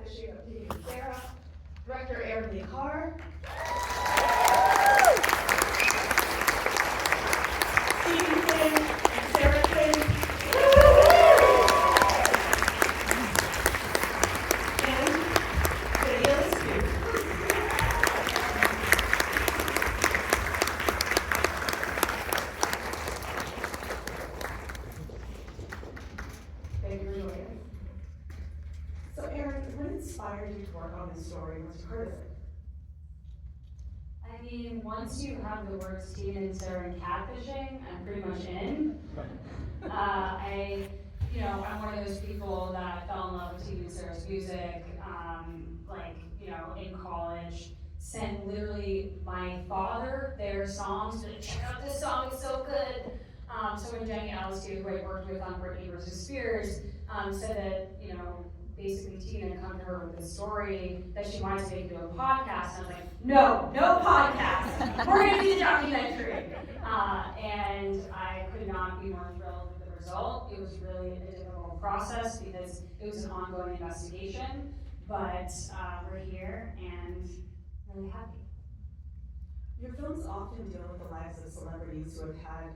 Catfishing of Tegan and Sara, director Aaron Lee Carr, Tegan Quinn and Sara Quinn, and Video Scoop. Thank you for joining us. So Aaron, what inspired you to work on this story once you heard of it? I mean, once you have the words Tegan and Sara and Catfishing, I'm pretty much in. I'm one of those people that fell in love with Tegan and Sara's music, in college. Sent literally my father their songs, to check out this song, it's so good. So when Jenny Ellis, who I worked with on Britney versus Spears, said that, basically Tegan had come to her with a story that she wanted to make into a podcast. And I was like, no podcast. We're gonna do the documentary. And I could not be more thrilled with the result. It was really a difficult process because it was an ongoing investigation, but we're here and really happy. Your films often deal with the lives of celebrities who have had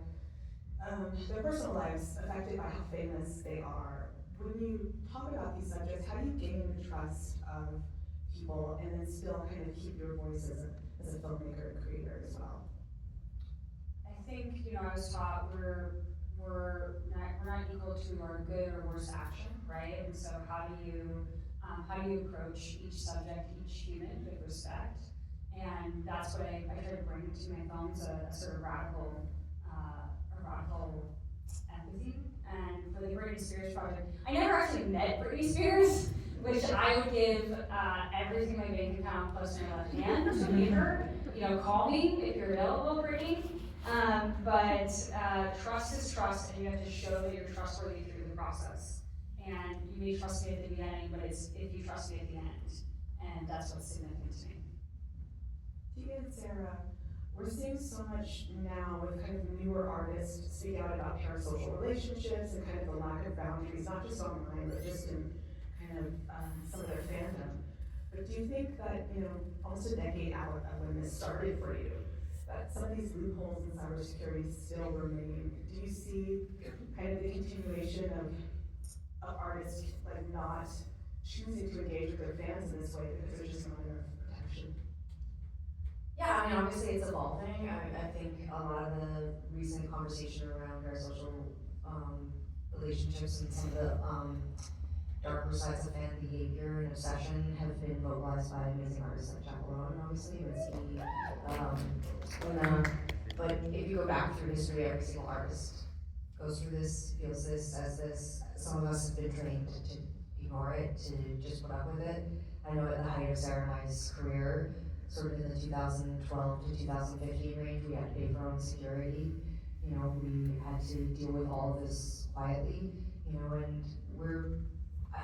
their personal lives affected by how famous they are. When you talk about these subjects, how do you gain the trust of people and then still kind of keep your voice as a filmmaker and creator as well? I think, I was taught we're not equal to our good or worse action, right? And so how do you approach each subject, each human with respect? And that's what I try to bring to my films, a sort of radical empathy. And for the Britney Spears project, I never actually met Britney Spears, which I would give everything in my bank account plus my left hand to meet her. Call me if you're available, Britney. But trust is trust, and you have to show that you're trustworthy through the process. And you may trust me at the beginning, but it's if you trust me at the end. And that's what's significant to me. Tegan and Sara, we're seeing so much now with kind of newer artists speak out about parasocial relationships and kind of the lack of boundaries, not just online, but just in kind of some of their fandom. But do you think that, almost a decade out of when this started for you, that some of these loopholes in cybersecurity still remain? Do you see kind of the continuation of artists like not choosing to engage with their fans in this way because there's just not enough protection? Yeah, obviously it's evolving. I think a lot of the recent conversation around parasocial relationships and some of the darker sides of fan behavior and obsession have been vocalized by amazing artists like Jack Malone, obviously, but if you go back through history, every single artist goes through this, feels this, says this. Some of us have been trained to ignore it, to just put up with it. I know at the height of Sara and I's career, sort of in the 2012 to 2015 range, we had to pay for our own security. We had to deal with all of this quietly, and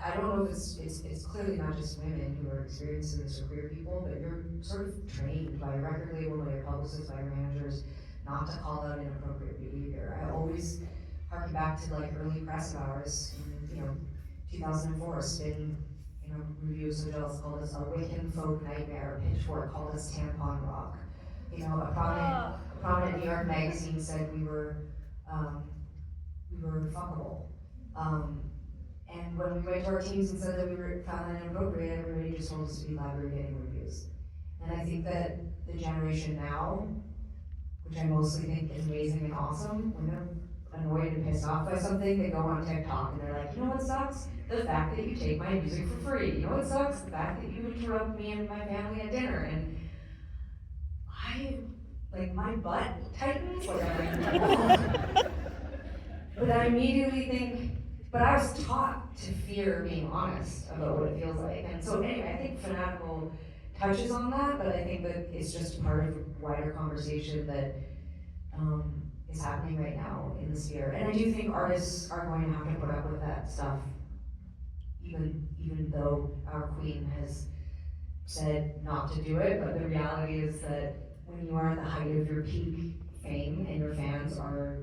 I don't know if it's clearly not just women who are experiencing this or queer people, but you're sort of trained by your record label, by your publicists, by your managers, not to call out inappropriate behavior. I always harken back to early press hours in 2004, Spin reviews of Jealous called us a Wiccan folk nightmare, Pitchfork called us tampon rock. A prominent New York magazine said we were fuckable. And when we went to our teams and said that we were found that inappropriate, everybody just told us to be library getting reviews. And I think that the generation now, which I mostly think is amazing and awesome, when they're annoyed and pissed off by something, they go on TikTok and they're like, you know what sucks? The fact that you take my music for free. You know what sucks? The fact that you interrupt me and my family at dinner. And my butt tightens, but I immediately think, but I was taught to fear being honest about what it feels like. And so anyway, I think Fanatical touches on that, but I think that it's just part of a wider conversation that is happening right now in the sphere. And I do think artists are going to have to put up with that stuff, even though our queen has said not to do it. But the reality is that when you are at the height of your peak fame and your fans are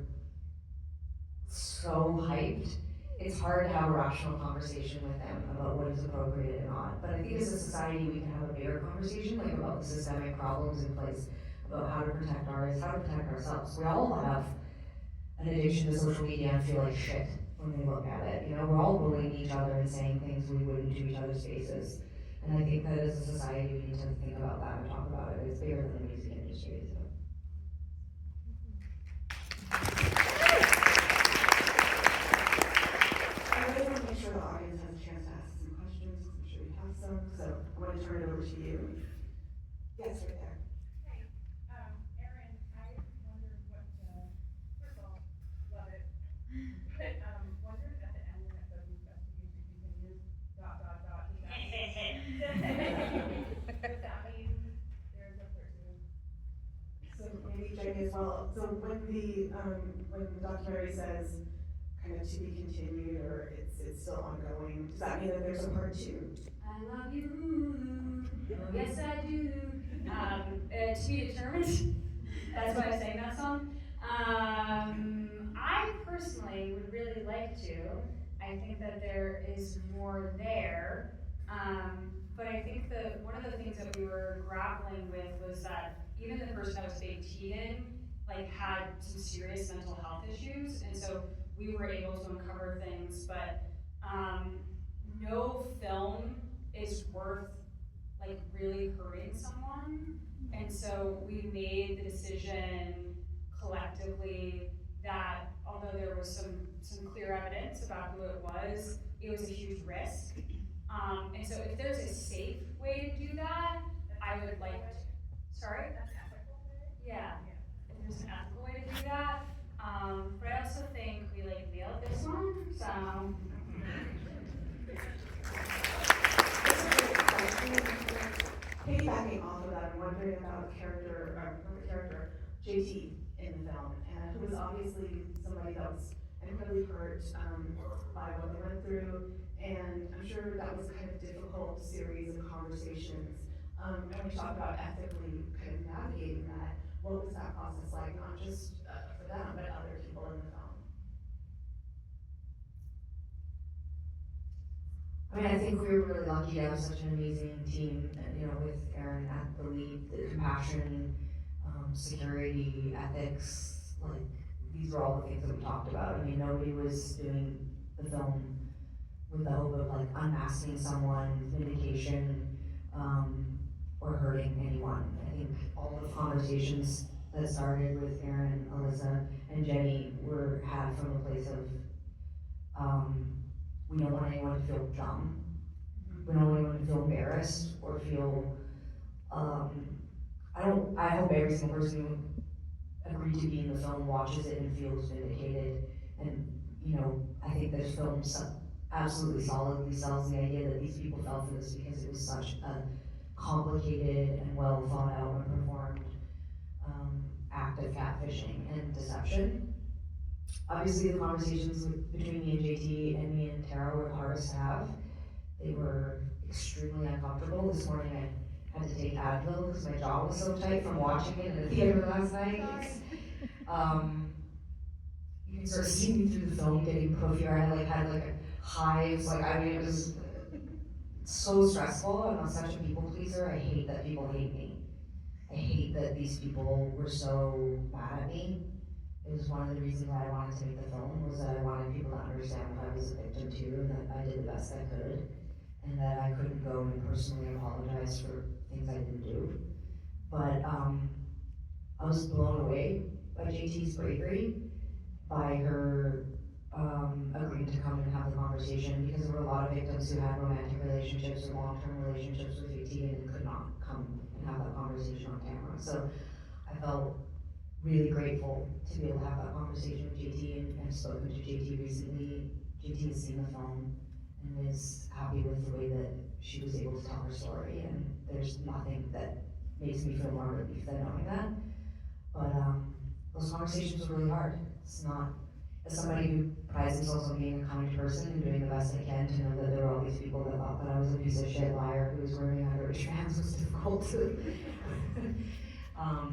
so hyped, it's hard to have a rational conversation with them about what is appropriate and not. But I think as a society, we can have a bigger conversation, like about the systemic problems in place, about how to protect artists, how to protect ourselves. We all have an addiction to social media and feel like shit when we look at it. You know, we're all bullying each other and saying things we wouldn't to each other's faces. And I think that as a society, we need to think about that and talk about it. It's bigger than the music industry. So. I really want to make sure the audience has a chance to ask some questions. I'm sure you have some. So I'm going to turn it over to you. Yes, right there. Erin, I wondered what, first of all, love it. But, wondered at the end when it says investigation continues, ... Does that mean there's a person? So maybe Jamie as well. So when the documentary says kind of to be continued or it's still ongoing, does that mean that there's a part 2? I love you. Oh, yes, I do. To be determined. That's why I sang that song. I personally would really like to. I think that there is more there. But I think that one of the things that we were grappling with was that even the person that was dating Tegan, like, had some serious mental health issues, and so we were able to uncover things, but no film is worth, like, really hurting someone, and so we made the decision collectively that although there was some clear evidence about who it was a huge risk. And so if there's a safe way to do that, I would like to. Sorry? That's ethical, right? Yeah. If there's an ethical way to do that. But I also think we like nailed this one, so. Piggybacking off of that, I'm wondering about JT in the film, and who was obviously somebody that was incredibly hurt by what they went through, and I'm sure that was a kind of difficult series of conversations. And we talked about ethically kind of navigating that. What was that process like, not just for them, but other people in the film? I mean, I think we were really lucky to have such an amazing team, you know, with Erin at the lead, the compassion, security, ethics, like, these were all the things that we talked about. I mean, nobody was doing the film with the hope of, like, unmasking someone, vindication, or hurting anyone. I think all the conversations that started with Erin, Alyssa, and Jenny were had from a place of, we don't want anyone to feel dumb. We don't want anyone to feel embarrassed or feel, I hope every single person who agreed to be in the film watches it and feels vindicated. And, you know, I think this film absolutely solidly sells the idea that these people fell for this because it was such a complicated and well thought out and performed act of catfishing and deception. Obviously, the conversations between me and JT and me and Tara were the hardest to have. They were extremely uncomfortable. This morning I had to take Advil because my jaw was so tight from watching it in the theater last night. You can sort of see me through the film getting puffier. I had hives. I mean, it was so stressful. I'm such a people pleaser. I hate that people hate me. I hate that these people were so mad at me. It was one of the reasons why I wanted to make the film, was that I wanted people to understand that I was a victim too, and that I did the best I could, and that I couldn't go and personally apologize for things I didn't do. But I was blown away by JT's bravery, by her agreeing to come and have the conversation, because there were a lot of victims who had romantic relationships or long-term relationships with JT and could not come and have that conversation on camera. So I felt really grateful to be able to have that conversation with JT, and I've spoken to JT recently. JT has seen the film and is happy with the way that she was able to tell her story, and there's nothing that makes me feel more relief than knowing that. But those conversations were really hard. It's not, as somebody who prides themselves on being a kind person and doing the best I can, to know that there were all these people that thought that I was a piece of shit liar who was wearing underage pants was difficult to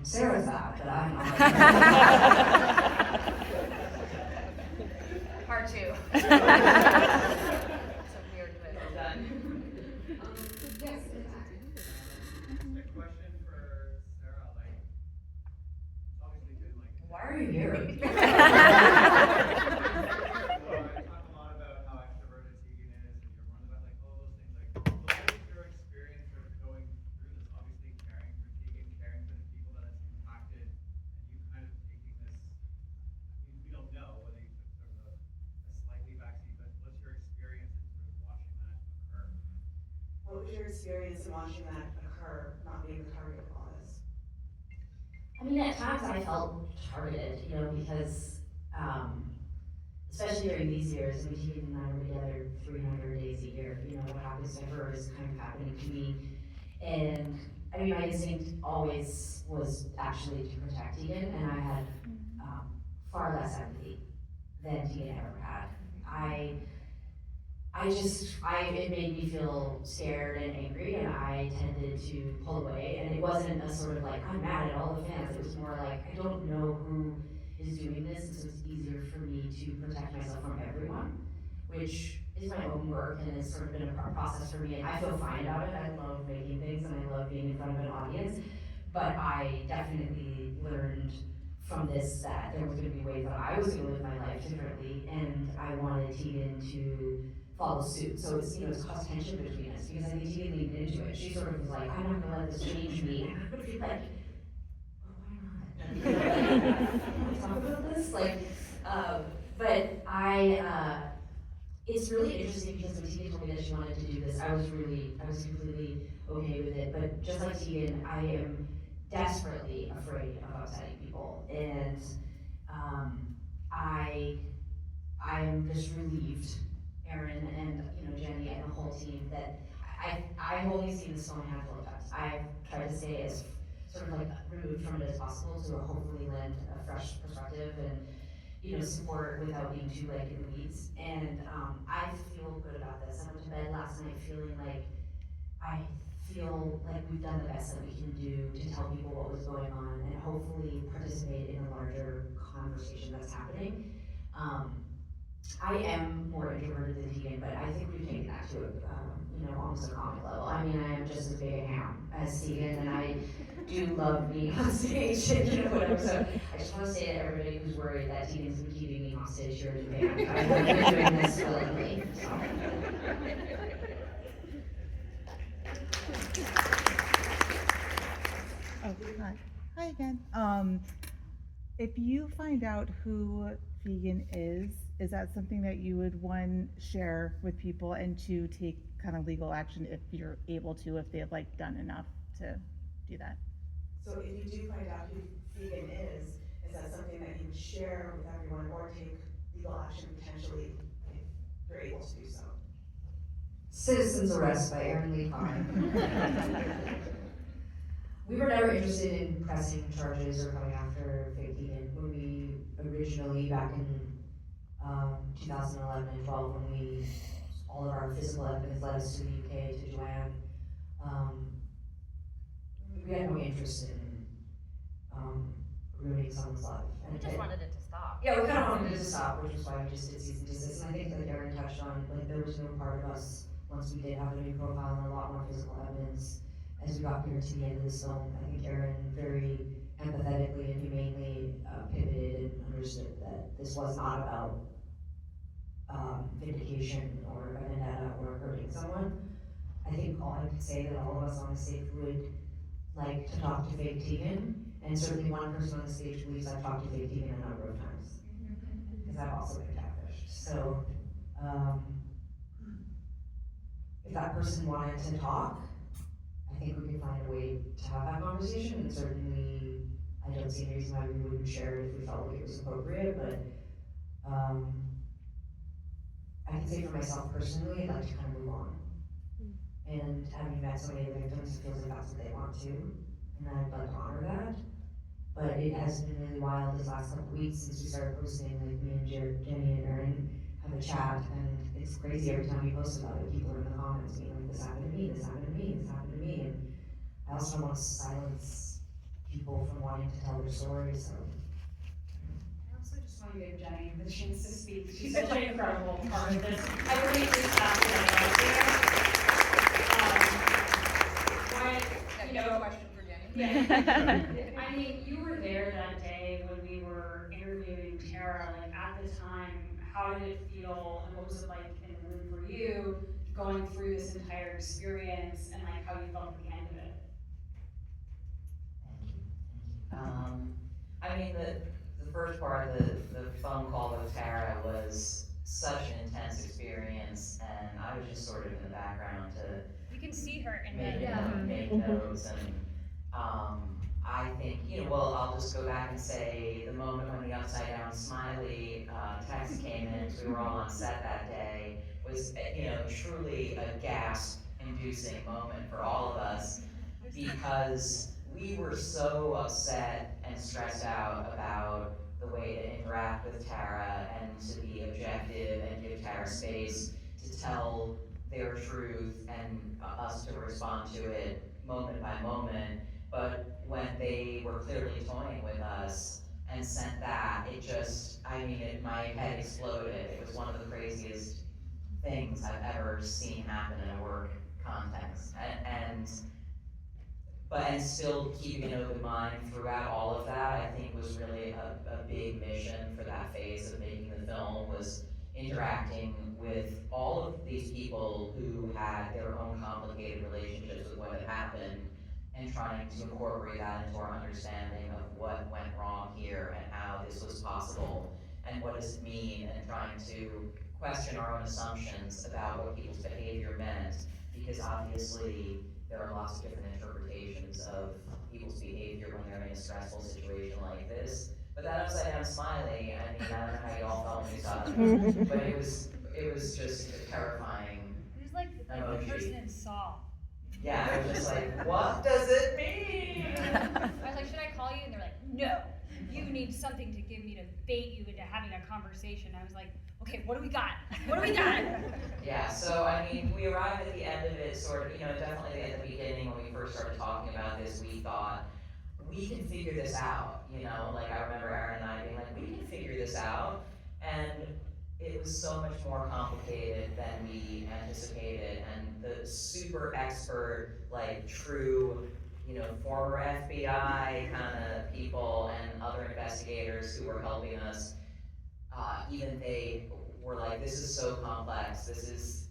Sarah's that, but I'm not. Hard part two. It's a weird way. Well done. Yes, A question for Sarah, like, it's obviously been like. Why are you here? Well, I talk a lot about how extroverted Tegan is, and you're one about like all those things. Like, so what is your experience of going through this? Obviously, caring for Tegan, caring for the people that it's impacted, and you kind of taking this. We don't know whether you took sort of a slightly backseat, but what's your experience in sort of watching that occur? what was your experience in watching that occur, not being the target of all this? I mean, at times I felt targeted, you know, because, especially during these years, I mean, Tegan and I were together 300 days a year, you know, what happens to her is kind of happening to me. And, I mean, my instinct always was actually to protect Tegan, and I had far less empathy than Tegan ever had. It made me feel scared and angry, and I tended to pull away, and it wasn't a sort of like, I'm mad at all the fans, it was more like, I don't know who is doing this, and so it's easier for me to protect myself from everyone, which is my own work, and it's sort of been a process for me, and I feel fine about it. I love making things, and I love being in front of an audience, but I definitely learned from this that there was gonna be ways that I was gonna live my life differently, and I wanted Tegan to follow suit. So it's, you know, it's caused tension between us, because I think Tegan leaned into it. She sort of was like, I'm not gonna let this change me. And I would be like, well, why not? Can we talk about this? Like, but it's really interesting because when Tegan told me that she wanted to do this, I was completely okay with it. But just like Tegan, I am desperately afraid of upsetting people. And I am just relieved, Erin and, you know, Jenny and the whole team, that I've only seen the small handful of times. I've tried to stay as sort of like removed from it as possible to hopefully lend a fresh perspective and, you know, support without being too like in the weeds. And I feel good about this. I went to bed last night feeling like we've done the best that we can do to tell people what was going on and hopefully participate in a larger conversation that's happening. I am more introverted than Tegan, but I think we've taken that to you know, almost a comic level. I mean, I am just as big a ham as Tegan, and I do love being on stage and, you know, whatever. So I just want to say to everybody who's worried that Tegan's been keeping me hostage here in Japan, I've been doing this willingly. So. Oh, hi. Hi again. If you find out who Tegan is that something that you would, one, share with people, and two, take kind of legal action if you're able to, if they've like done enough to do that? So if you do find out who Tegan is that something that you would share with everyone or take legal action potentially if you're able to do so? Citizen's Arrest by Erin Lee Klein. We were never interested in pressing charges or coming after fake Tegan. When we originally, back in 2011 and 12, when all of our physical evidence led us to the UK, to Joanne, we had no interest in ruining someone's life. And We just wanted it to stop. yeah, we kind of wanted it to stop, which is why we just did cease and desist. And I think that Erin touched on, like, there was no part of us, once we did have a new profile and a lot more physical evidence, as we got here to the end of this film. I think Erin very empathetically and humanely pivoted and understood that this was not about vindication or a vendetta or hurting someone. I think I could say that all of us on the stage would like to talk to fake Tegan, and certainly one person on the stage believes I've talked to fake Tegan a number of times, because I've also been catfished. So, if that person wanted to talk, I think we could find a way to have that conversation, and certainly I don't see any reason why we wouldn't share it if we felt like it was appropriate, but I can say for myself personally, I'd like to kind of move on. And having met so many of the victims, it feels like that's what they want to, and I'd like to honor that. But it has been really wild this last couple of weeks since we started posting, like me and Jenny and Erin have a chat, and it's crazy every time we post about it, people are in the comments being like, this happened to me, this happened to me, this happened to me, and I also don't want to silence people from wanting to tell their stories, so. I also just want to give Jenny the chance to speak. She's such an incredible part of this. I really reached out to Jenny last year. You know, question for Jenny. yeah. I mean, you were there that day when we were interviewing Tara. Like at the time, how did it feel, and what was it like in the room for you, going through this entire experience, and like how you felt at the end of it? I mean, the first part, the phone call with Tara was such an intense experience, and I was just sort of in the background to You can see her in make notes, and I think, well, I'll just go back and say the moment when the upside down smiley text came in, because we were all on set that day, was, truly a gasp-inducing moment for all of us, because we were so upset and stressed out about the way to interact with Tara and to be objective and give Tara space to tell their truth and us to respond to it moment by moment. But when they were clearly toying with us and sent that, it just, my head exploded. It was one of the craziest things I've ever seen happen in a work context. And still keeping an open mind throughout all of that, I think was really a big mission for that phase of making the film, was interacting with all of these people who had their own complicated relationships with what had happened, and trying to incorporate that into our understanding of what went wrong here and how this was possible and what does it mean, and trying to question our own assumptions about what people's behavior meant, because obviously there are lots of different interpretations of people's behavior when they're in a stressful situation like this. But that upside down smiley, I don't know how you all felt when you saw it, but it was just a terrifying It was like the emoji. person in Saw. Yeah, I was just like, what does it mean? I was like, should I call you? And they're like, no, you need something to give me to bait you into having a conversation. I was like, okay, what do we got? What do we got? Yeah, so we arrived at the end of it sort of, definitely at the beginning when we first started talking about this, we thought, we can figure this out, like I remember Aaron and I being like, we can figure this out, and it was so much more complicated than we anticipated, and the super expert, like true, former FBI kind of people and other investigators who were helping us, even they were like, this is so complex, this is,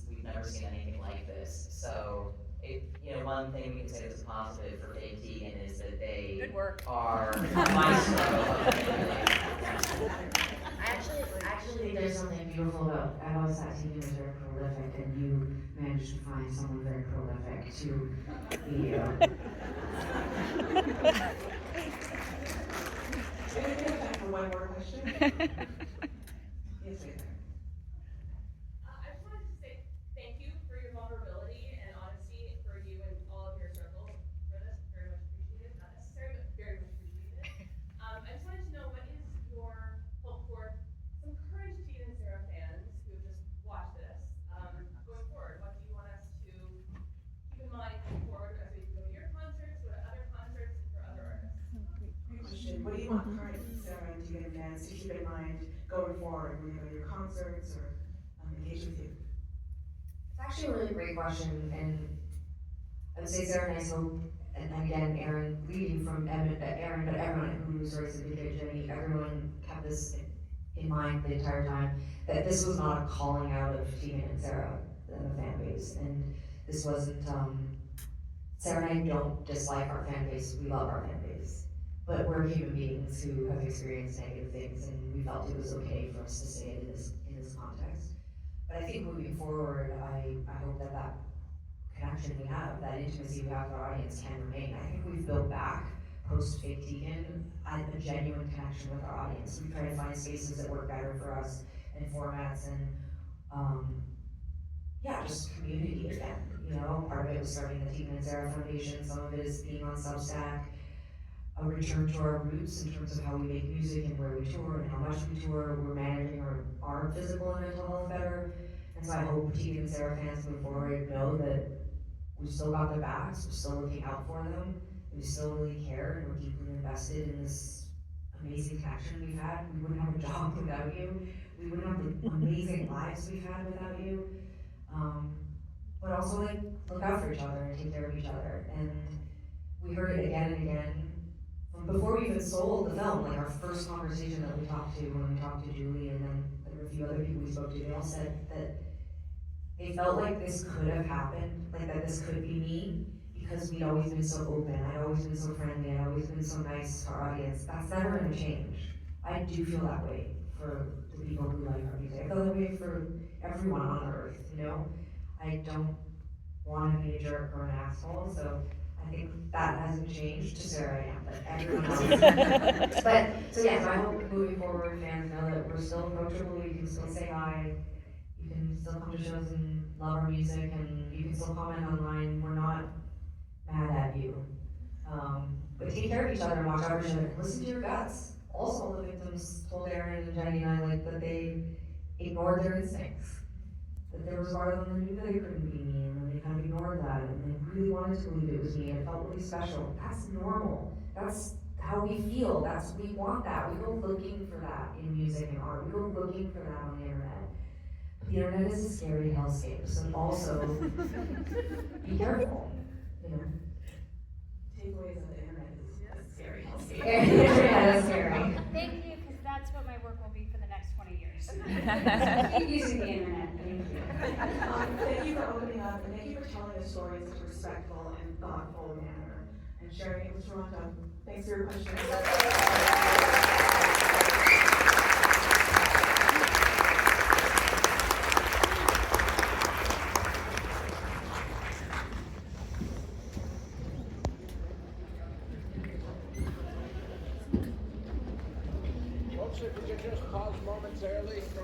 we've never seen anything like this. So, one thing we can say that's a positive for Fake Tegan is that they Good work. are maestro of I actually think there's something beautiful about, I've always thought Tegan was very prolific, and you managed to find someone very prolific to be We have time for one more question. Yes, we have. I just wanted to say thank you for your vulnerability and honesty for you and all of your circle for this. Very much appreciated. Not necessary, but very much appreciated. I just wanted to know, what is your hope for some current Tegan and Sara fans who have just watched this going forward? What do you want us to keep in mind going forward as we go to your concerts, go to other concerts, and for other artists? Great question. What do you want current Sara and Tegan fans to keep in mind going forward when you go to your concerts or engage with you? It's actually a really great question, and I would say Sarah and I hope, and again, Aaron, leading from Aaron, but everyone at Hulu, sorry, Jenny, everyone kept this in mind the entire time, that this was not a calling out of Tegan and Sara and the fan base, and this wasn't, Sarah and I don't dislike our fan base, we love our fan base, but we're human beings who have experienced negative things, and we felt it was okay for us to say it in this context. But I think moving forward, I hope that connection we have, that intimacy we have with our audience can remain. I think we've built back post-Fake Tegan a genuine connection with our audience. We try to find spaces that work better for us and formats, and just community again. Part of it was starting the Tegan and Sara Foundation, some of it is being on Substack, a return to our roots in terms of how we make music and where we tour and how much we tour. We're managing our physical and mental health better. And so I hope Tegan and Sara fans move forward know that we've still got their backs, we're still looking out for them, we still really care, and we're deeply invested in this amazing connection we've had. We wouldn't have a job without you. We wouldn't have the amazing lives we've had without you. But also like look out for each other and take care of each other. And we heard it again and again. Before we even sold the film, like our first conversation that we talked to when we talked to Julie and then there were a few other people we spoke to, they all said that they felt like this could have happened, like that this could be me, because we'd always been so open, I'd always been so friendly, I'd always been so nice to our audience. That's never gonna change. I do feel that way for the people who like our music. I feel that way for everyone on earth, you know? I don't wanna be a jerk or an asshole, so I think that hasn't changed. To Sarah, I am, but everyone else. But, so yeah, so I hope moving forward, fans know that we're still approachable, you can still say hi, you can still come to shows and love our music, and you can still comment online. We're not mad at you. But take care of each other and watch out for each other. Listen to your guts. Also, the victims told Aaron and Jenny and I like that they ignored their instincts. That there was part of them that knew that it couldn't be me, and then they kind of ignored that, and they really wanted to believe it was me, and it felt really special. That's normal. That's how we feel. We want that. We go looking for that in music and art. We go looking for that on the internet. But the internet is a scary hellscape, so also be careful, you know. Takeaways of the internet is scary. The internet is scary. Thank you, because that's what my work will be for the next 20 years. Keep using the internet, thank you. Thank you for opening up, and thank you for telling the story in such a respectful and thoughtful manner, and sharing it with Toronto. Thanks for your questions. Folks, if you could just pause momentarily for